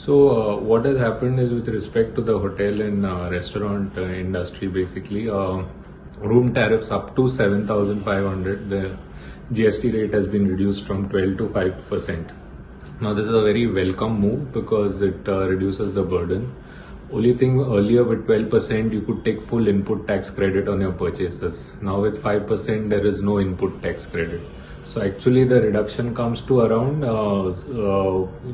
What has happened is, with respect to the hotel and restaurant industry, basically, room tariffs up to 7,500, the GST rate has been reduced from 12 to 5%. Now, this is a very welcome move because it reduces the burden. Only thing, earlier with 12%, you could take full input tax credit on your purchases. Now with 5%, there is no input tax credit. So actually the reduction comes to around,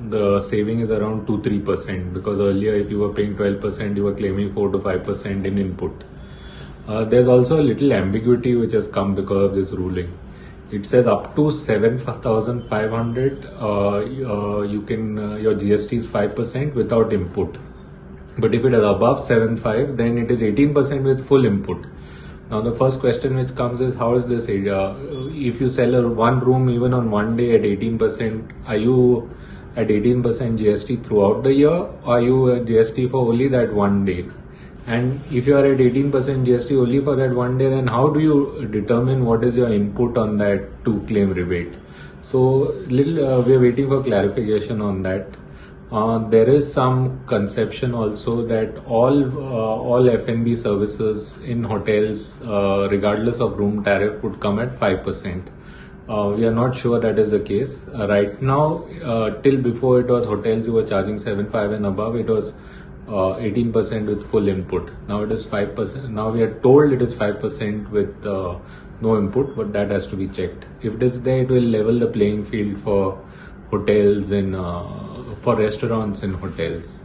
the saving is around 2-3%, because earlier if you were paying 12%, you were claiming 4 to 5% in input. There's also a little ambiguity which has come because of this ruling. It says up to 7,500, you can, your GST is 5% without input. But if it is above 7.5, then it is 18% with full input. Now the first question which comes is, how is this area? If you sell one room even on one day at 18%, are you at 18% GST throughout the year? Or are you at GST for only that one day? And if you are at 18% GST only for that one day, then how do you determine what is your input on that to claim rebate? So we are waiting for clarification on that. There is some conception also that all F&B services in hotels, regardless of room tariff, would come at 5%. We are not sure that is the case. Right now, till before it was hotels who were charging 7.5 and above, it was 18% with full input. Now it is 5%. Now we are told it is 5% with no input, but that has to be checked. If it is there, it will level the playing field for hotels and for restaurants in hotels.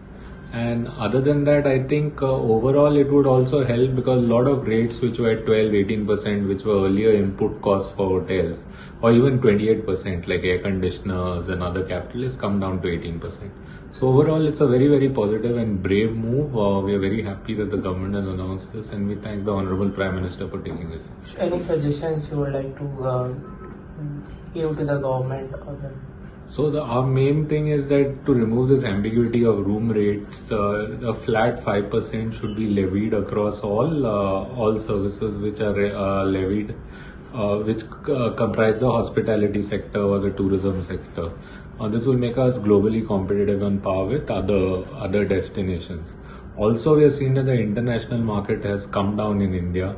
And other than that, I think overall it would also help, because a lot of rates which were at 12-18%, which were earlier input costs for hotels, or even 28%, like air conditioners and other capitalists, come down to 18%. So overall, it's a very, very positive and brave move. We are very happy that the government has announced this, and we thank the Honorable Prime Minister for taking this. Any suggestions you would like to give to the government? So our main thing is that to remove this ambiguity of room rates, a flat 5% should be levied across all services which are levied, which comprise the hospitality sector or the tourism sector. This will make us globally competitive on par with other destinations. Also, we have seen that the international market has come down in India,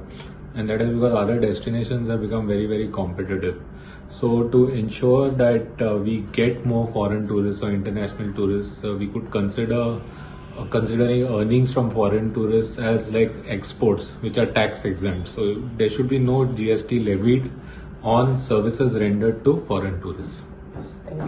and that is because other destinations have become very, very competitive. So to ensure that we get more foreign tourists or international tourists, we could consider considering earnings from foreign tourists as like exports, which are tax exempt. So there should be no GST levied on services rendered to foreign tourists. Yes, thank you.